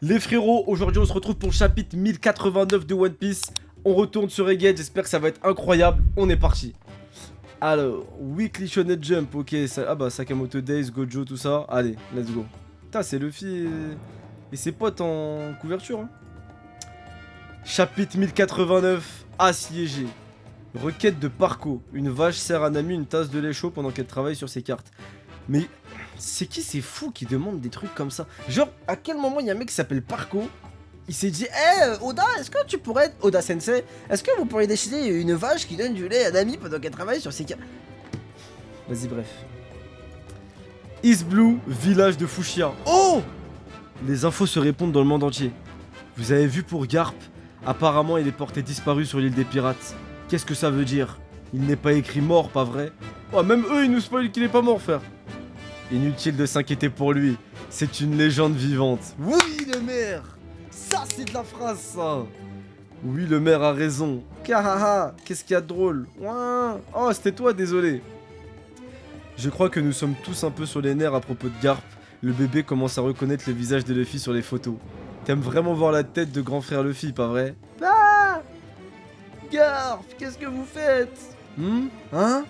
Les frérots, aujourd'hui on se retrouve pour le chapitre 1089 de One Piece. On retourne sur Egghead, j'espère que ça va être incroyable. On est parti. Alors, Weekly Shonen Jump, ok, ça, ah bah Sakamoto Days, Gojo, tout ça. Allez, let's go. Putain, c'est Luffy et ses potes en couverture. Hein. Chapitre 1089, assiégé. Requête de Parco. Une vache sert à Nami une tasse de lait chaud pendant qu'elle travaille sur ses cartes. Mais c'est qui ces fous qui demandent des trucs comme ça? Genre, à quel moment il y a un mec qui s'appelle Parco? Il s'est dit, Oda, est-ce que tu pourrais... Oda Sensei, est-ce que vous pourriez décider une vache qui donne du lait à Nami pendant qu'elle travaille sur ses cartes? Vas-y, bref. East Blue, village de Fushia. Oh! Les infos se répondent dans le monde entier. Vous avez vu pour Garp? Apparemment, il est porté disparu sur l'île des pirates. Qu'est-ce que ça veut dire? Il n'est pas écrit mort, pas vrai? Oh, même eux, ils nous spoilent qu'il est pas mort, frère. Inutile de s'inquiéter pour lui. C'est une légende vivante. Oui, le maire! Ça, c'est de la phrase, ça! Oui, le maire a raison. Kahaha, qu'est-ce qu'il y a de drôle? Ouin. Oh, c'était toi, désolé. Je crois que nous sommes tous un peu sur les nerfs à propos de Garp. Le bébé commence à reconnaître le visage de Luffy sur les photos. T'aimes vraiment voir la tête de grand frère Luffy, pas vrai? Ah! Garp, qu'est-ce que vous faites? Hein?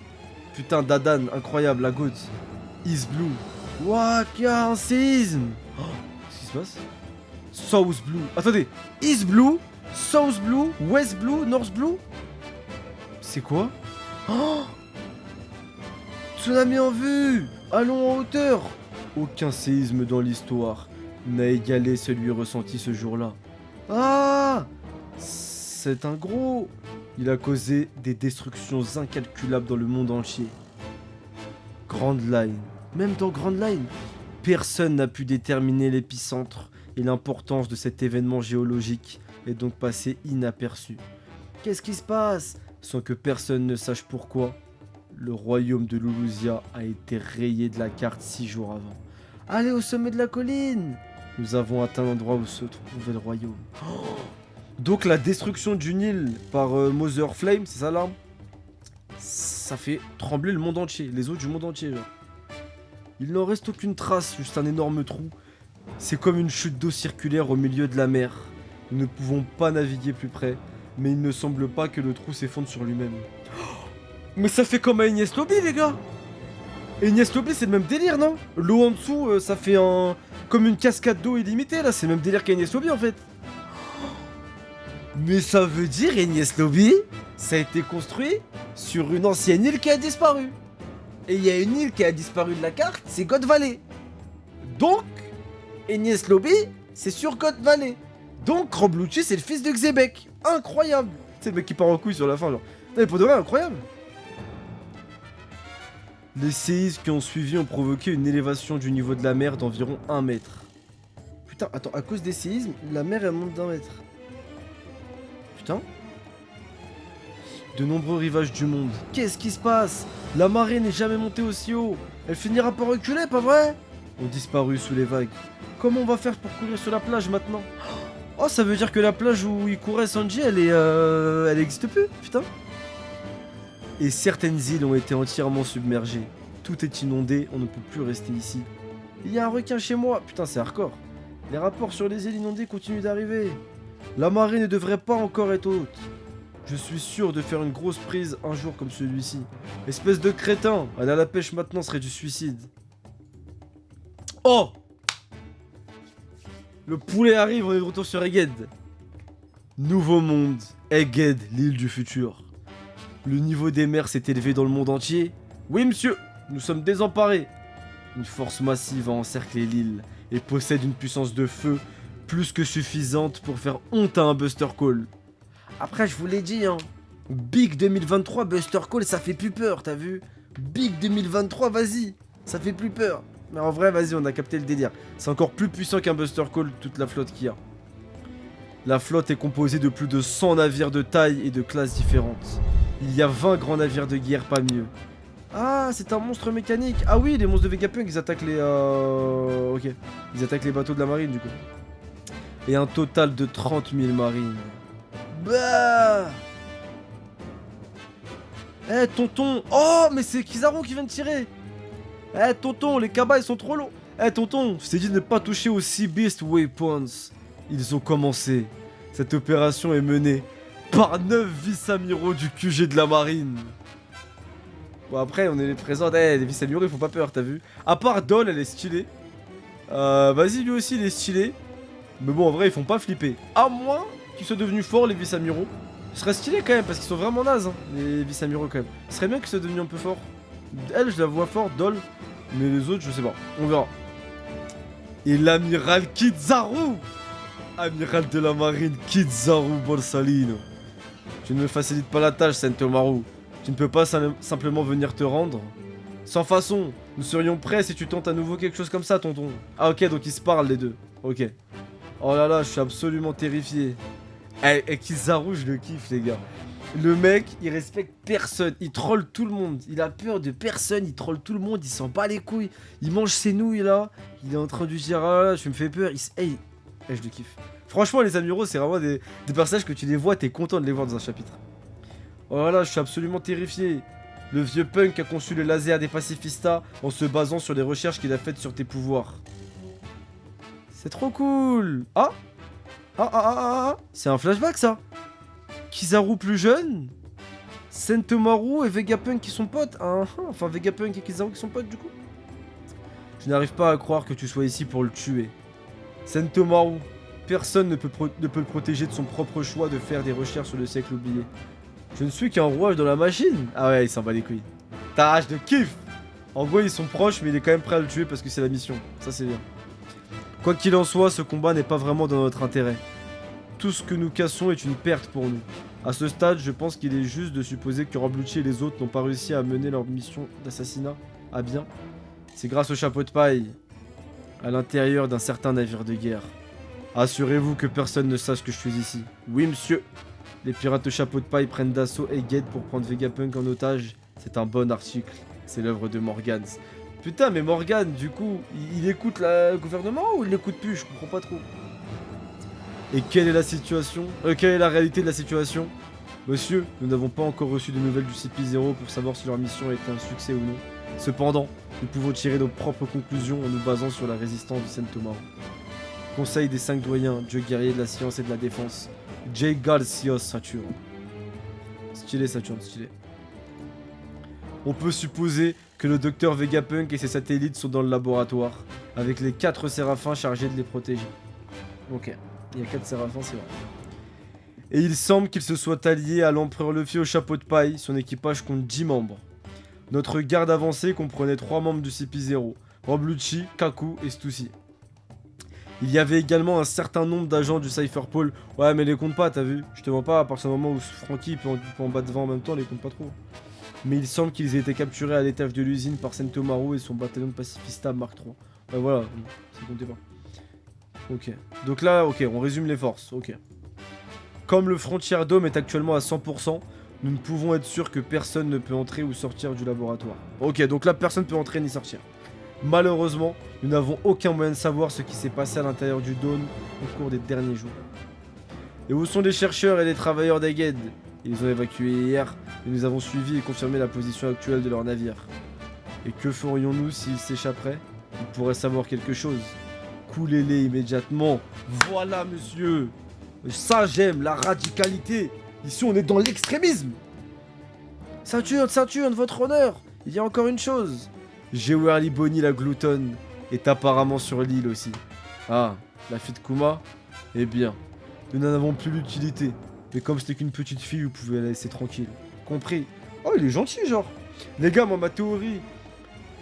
Putain, Dadan, incroyable, la goutte. East Blue. Ouah, qu'il y a un séisme. Oh, qu'est-ce qui se passe? South Blue. Attendez, East Blue, South Blue, West Blue, North Blue? C'est quoi? Oh! Tsunami en vue! Allons en hauteur! Aucun séisme dans l'histoire n'a égalé celui ressenti ce jour-là. Ah! C'est un gros... Il a causé des destructions incalculables dans le monde entier. Grand Line. Même dans Grand Line, personne n'a pu déterminer l'épicentre et l'importance de cet événement géologique est donc passé inaperçu. Qu'est-ce qui se passe? Sans que personne ne sache pourquoi, le royaume de Lulusia a été rayé de la carte 6 jours avant. Allez au sommet de la colline! Nous avons atteint l'endroit où se trouvait le royaume. Oh, donc la destruction d'une île par Mother Flame, c'est ça l'arme? Ça fait trembler le monde entier, les eaux du monde entier, genre. Il n'en reste aucune trace, juste un énorme trou. C'est comme une chute d'eau circulaire au milieu de la mer. Nous ne pouvons pas naviguer plus près, mais il ne semble pas que le trou s'effondre sur lui-même. Oh, mais ça fait comme à Enies Lobby, les gars! Enies Lobby, c'est le même délire, non? L'eau en dessous, ça fait un... comme une cascade d'eau illimitée, là. C'est le même délire qu'Enies Lobby, en fait. Mais ça veut dire, Enies Lobby, ça a été construit sur une ancienne île qui a disparu. Et il y a une île qui a disparu de la carte, c'est God Valley. Donc, Enies Lobby, c'est sur God Valley. Donc, Krobluchi, c'est le fils de Xebec. Incroyable. C'est le mec qui part en couille sur la fin, genre. Non, mais pour de vrai, incroyable. Les séismes qui ont suivi ont provoqué une élévation du niveau de la mer d'environ 1 mètre. Putain, attends, à cause des séismes, la mer, elle monte d'1 mètre. Putain. De nombreux rivages du monde. Qu'est-ce qui se passe? La marée n'est jamais montée aussi haut. Elle finira par reculer, pas vrai? Ont disparu sous les vagues. Comment on va faire pour courir sur la plage maintenant? Oh, ça veut dire que la plage où il courait Sanji, elle existe plus, putain. Et certaines îles ont été entièrement submergées. Tout est inondé, on ne peut plus rester ici. Il y a un requin chez moi. Putain, c'est hardcore. Les rapports sur les îles inondées continuent d'arriver. La marée ne devrait pas encore être haute. Je suis sûr de faire une grosse prise un jour comme celui-ci. Espèce de crétin, aller à la pêche maintenant serait du suicide. Oh! Le poulet arrive, on est de retour sur Egghead. Nouveau monde, Egghead, l'île du futur. Le niveau des mers s'est élevé dans le monde entier. Oui monsieur, nous sommes désemparés. Une force massive a encerclé l'île et possède une puissance de feu plus que suffisante pour faire honte à un Buster Call. Après, je vous l'ai dit, hein. Big 2023, Buster Call, ça fait plus peur, t'as vu? Big 2023, vas-y, ça fait plus peur. Mais en vrai, vas-y, on a capté le délire. C'est encore plus puissant qu'un Buster Call, toute la flotte qu'il y a. La flotte est composée de plus de 100 navires de taille et de classes différentes. Il y a 20 grands navires de guerre, pas mieux. Ah, c'est un monstre mécanique. Ah oui, les monstres de Vegapunk, ils attaquent les... Ok. Ils attaquent les bateaux de la marine, du coup. Et un total de 30 000 marines. Bah! Eh tonton! Oh mais c'est Kizaru qui vient de tirer! Eh tonton, les cabas ils sont trop longs! Eh tonton, je t'ai dit de ne pas toucher aux Sea Beast Waypoints. Ils ont commencé. Cette opération est menée par 9 vice-amiraux du QG de la marine. Bon après on est les présents, les vice-amiraux ils font pas peur, t'as vu. À part Dol, elle est stylée. Vas-y lui aussi il est stylé. Mais bon en vrai ils font pas flipper. À moins qu'ils soient devenus forts les vice-amiraux. Ce serait stylé quand même parce qu'ils sont vraiment nazes hein, les vice-amiraux quand même. Ce serait bien qu'ils soient devenus un peu forts. Elle je la vois fort, Dol. Mais les autres je sais pas, on verra. Et l'amiral Kizaru, amiral de la marine Kizaru Borsalino. Tu ne me facilites pas la tâche, Sentomaru. Tu ne peux pas simplement venir te rendre. Sans façon, nous serions prêts si tu tentes à nouveau quelque chose comme ça, tonton. Ah ok, donc ils se parlent les deux. Ok. Oh là là, je suis absolument terrifié. Eh, Kizaru, je le kiffe les gars. Le mec, il respecte personne, il troll tout le monde, il a peur de personne, il troll tout le monde, il s'en bat les couilles, il mange ses nouilles là, il est en train de dire ah là, je me fais peur, hey, je le kiffe. Franchement les amiraux c'est vraiment des personnages que tu les vois, t'es content de les voir dans un chapitre. Oh là là, je suis absolument terrifié. Le vieux punk a conçu le laser des pacifistas en se basant sur les recherches qu'il a faites sur tes pouvoirs. C'est trop cool. C'est un flashback ça. Kizaru plus jeune, Sentomaru et Vegapunk qui sont potes. Enfin Vegapunk et Kizaru qui sont potes du coup. Je n'arrive pas à croire que tu sois ici pour le tuer. Sentomaru, personne ne peut le protéger de son propre choix de faire des recherches sur le siècle oublié. Je ne suis qu'un rouage dans la machine. Ah ouais, il s'en bat les couilles. Tâche de kiff. En gros, ils sont proches, mais il est quand même prêt à le tuer parce que c'est la mission. Ça, c'est bien. Quoi qu'il en soit, ce combat n'est pas vraiment dans notre intérêt. Tout ce que nous cassons est une perte pour nous. À ce stade, je pense qu'il est juste de supposer que Roblucci et les autres n'ont pas réussi à mener leur mission d'assassinat à bien. C'est grâce au chapeau de paille, à l'intérieur d'un certain navire de guerre. Assurez-vous que personne ne sache que je suis ici. Oui, monsieur. Les pirates au chapeau de paille prennent d'assaut Egghead pour prendre Vegapunk en otage. C'est un bon article. C'est l'œuvre de Morgans. Putain, mais Morgan, du coup, il écoute le gouvernement ou il l'écoute plus? Je comprends pas trop. Et quelle est la situation? Quelle est la réalité de la situation? Monsieur, nous n'avons pas encore reçu de nouvelles du CP0 pour savoir si leur mission a été un succès ou non. Cependant, nous pouvons tirer nos propres conclusions en nous basant sur la résistance du Sentomaru. Conseil des 5 doyens, dieu guerrier de la science et de la défense. J. Garcios Saturne. Stylé Saturne, stylé. On peut supposer que le docteur Vegapunk et ses satellites sont dans le laboratoire, avec les 4 séraphins chargés de les protéger. Ok, il y a 4 séraphins, c'est vrai. Et il semble qu'il se soit allié à l'empereur Luffy au chapeau de paille, son équipage compte 10 membres. Notre garde avancée comprenait 3 membres du CP0, Roblucci, Kaku et Stussy. Il y avait également un certain nombre d'agents du Cypherpole. Ouais, mais les compte pas, t'as vu? Je te mens pas, à partir du moment où Franky peut en battre 20 en même temps, les compte pas trop. Mais il semble qu'ils aient été capturés à l'étage de l'usine par Sentomaru et son bataillon de pacifista Mark III. Ouais, voilà, ça comptait pas. Ok. Donc là, ok, on résume les forces, ok. Comme le Frontier Dome est actuellement à 100%, nous ne pouvons être sûrs que personne ne peut entrer ou sortir du laboratoire. Ok, donc là, personne ne peut entrer ni sortir. Malheureusement, nous n'avons aucun moyen de savoir ce qui s'est passé à l'intérieur du Dôme au cours des derniers jours. Et où sont les chercheurs et les travailleurs d'Egghead? Ils ont évacué hier, et nous avons suivi et confirmé la position actuelle de leur navire. Et que ferions-nous s'ils s'échapperaient? Ils pourraient savoir quelque chose. Coulez-les immédiatement. Voilà, monsieur. Ça, j'aime, la radicalité. Ici, on est dans l'extrémisme. Saturne, votre honneur. Il y a encore une chose. Gewerly Bonnie la gloutonne est apparemment sur l'île aussi. Ah, la fille de Kuma? Eh bien, nous n'en avons plus l'utilité. Mais comme c'était qu'une petite fille, vous pouvez la laisser tranquille. Compris? Oh, il est gentil, genre. Les gars, moi, ma théorie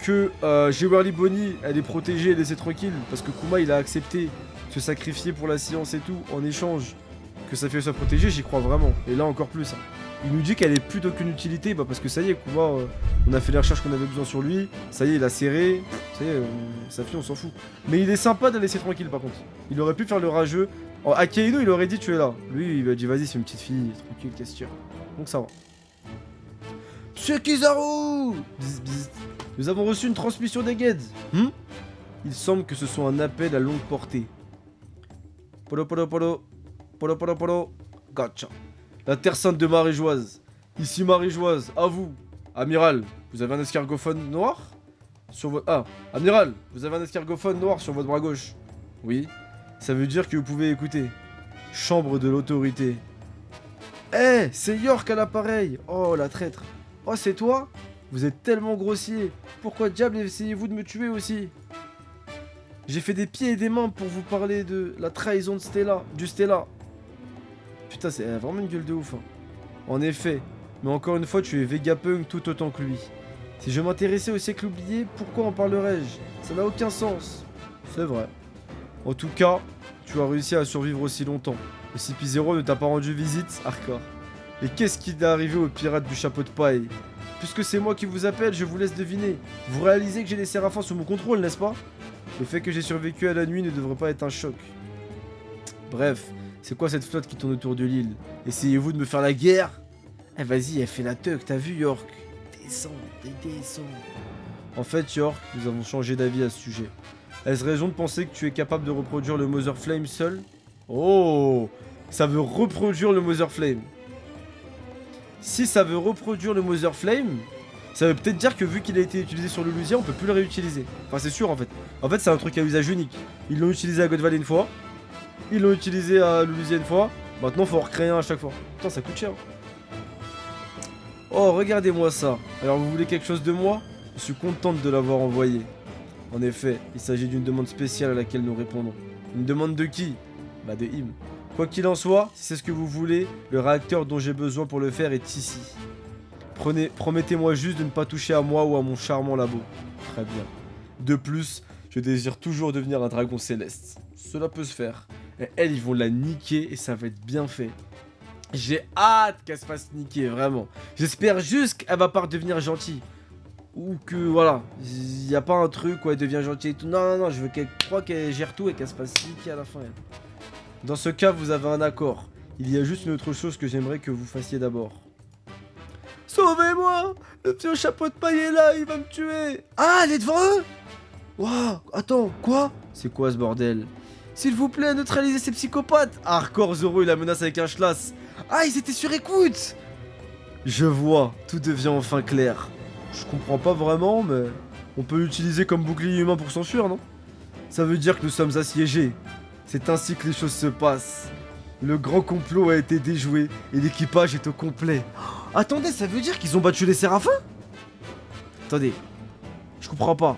que Gewerly Bonnie, elle est protégée et laissée tranquille, parce que Kuma, il a accepté de se sacrifier pour la science et tout, en échange que sa fille soit protégée, j'y crois vraiment. Et là, encore plus. Hein. Il nous dit qu'elle est plus d'aucune utilité, bah parce que ça y est, Kuma, on a fait les recherches qu'on avait besoin sur lui, ça y est, il a serré, ça y est, sa fille, on s'en fout. Mais il est sympa de la laisser tranquille, par contre. Il aurait pu faire le rageux. Akainu, il aurait dit tu es là. Lui, il lui a dit vas-y, c'est une petite fille, tranquille, qu'est-ce que tu veux. Donc ça va. Monsieur Kizaru! Bzz, bzz. Nous avons reçu une transmission d'Egghead. Il semble que ce soit un appel à longue portée. Polo polo polo. Polo polo polo. Gotcha. La Terre Sainte de Maréjoise. Ici Maréjoise, à vous. Amiral, vous avez un escargophone noir sur votre... Ah, Amiral, vous avez un escargophone noir sur votre bras gauche. Oui. Ça veut dire que vous pouvez écouter. Chambre de l'autorité. Eh, c'est York à l'appareil. Oh, la traître. Oh, c'est toi? Vous êtes tellement grossier. Pourquoi diable essayez-vous de me tuer aussi? J'ai fait des pieds et des mains pour vous parler de la trahison de Stella, du Stella. Putain, c'est vraiment une gueule de ouf. Hein. En effet, mais encore une fois, tu es Vegapunk tout autant que lui. Si je m'intéressais au siècle oublié, pourquoi en parlerais-je? Ça n'a aucun sens. C'est vrai. En tout cas, tu as réussi à survivre aussi longtemps. Le CP0 ne t'a pas rendu visite, hardcore. Et qu'est-ce qui est arrivé aux pirates du chapeau de paille? Puisque c'est moi qui vous appelle, je vous laisse deviner. Vous réalisez que j'ai les séraphins sous mon contrôle, n'est-ce pas? Le fait que j'ai survécu à la nuit ne devrait pas être un choc. Bref, c'est quoi cette flotte qui tourne autour de l'île? Essayez-vous de me faire la guerre? Eh vas-y, elle fait la teuk, t'as vu York? Descends. En fait York, nous avons changé d'avis à ce sujet. Est-ce raison de penser que tu es capable de reproduire le Mother Flame seul? Oh, ça veut reproduire le Mother Flame. Si ça veut reproduire le Mother Flame, ça veut peut-être dire que vu qu'il a été utilisé sur le Lusia, on peut plus le réutiliser. Enfin c'est sûr en fait. En fait c'est un truc à usage unique. Ils l'ont utilisé à God Valley une fois. Ils l'ont utilisé à Lusia une fois. Maintenant faut en recréer un à chaque fois. Putain ça coûte cher. Oh regardez-moi ça. Alors vous voulez quelque chose de moi? Je suis contente de l'avoir envoyé. En effet, il s'agit d'une demande spéciale à laquelle nous répondons. Une demande de qui? Bah de him. Quoi qu'il en soit, si c'est ce que vous voulez, le réacteur dont j'ai besoin pour le faire est ici. Promettez-moi juste de ne pas toucher à moi ou à mon charmant labo. Très bien. De plus, je désire toujours devenir un dragon céleste. Cela peut se faire. Et elles, ils vont la niquer et ça va être bien fait. J'ai hâte qu'elle se fasse niquer, vraiment. J'espère juste qu'elle va pas redevenir gentille. Ou que, voilà, il n'y a pas un truc où elle devient gentille et tout. Non, je veux qu'elle croie qu'elle gère tout et qu'elle se fasse niquer à la fin. Elle. Dans ce cas, vous avez un accord. Il y a juste une autre chose que j'aimerais que vous fassiez d'abord. Sauvez-moi! Le petit au chapeau de paille est là, il va me tuer! Ah, elle est devant eux? Waouh, attends, quoi? C'est quoi ce bordel? S'il vous plaît, neutralisez ces psychopathes! Hardcore Zoro, il la menace avec un schlass. Ah, ils étaient sur écoute! Je vois, tout devient enfin clair. Je comprends pas vraiment, mais on peut l'utiliser comme bouclier humain pour s'enfuir, non? Ça veut dire que nous sommes assiégés. C'est ainsi que les choses se passent. Le grand complot a été déjoué et l'équipage est au complet. Oh, attendez, ça veut dire qu'ils ont battu les séraphins? Attendez, je comprends pas.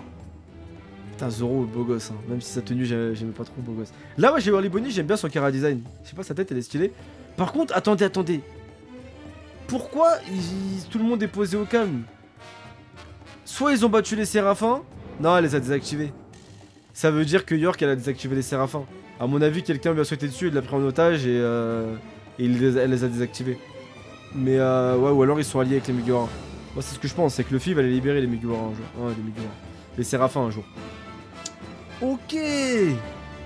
Putain, Zoro, beau gosse, hein. Même si sa tenue, j'aimais pas trop beau gosse. Là, ouais, j'ai Wally Bonnie, j'aime bien son Kara design. Je sais pas, sa tête, elle est stylée. Par contre, attendez. Pourquoi tout le monde est posé au calme? Soit ils ont battu les séraphins. Non, elle les a désactivés. Ça veut dire que York, elle a désactivé les séraphins. À mon avis, quelqu'un lui a sauté dessus, il l'a pris en otage et elle les a désactivés. Mais ouais, ou alors ils sont alliés avec les Mugiwara. Moi, c'est ce que je pense, c'est que Luffy va les libérer, les Mugiwara un jour. Ouais, les Mugiwara. Les séraphins un jour. Ok.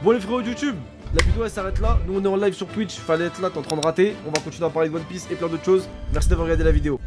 Bon, les frérots de YouTube, la vidéo elle s'arrête là. Nous on est en live sur Twitch, fallait être là, t'es en train de rater. On va continuer à parler de One Piece et plein d'autres choses. Merci d'avoir regardé la vidéo.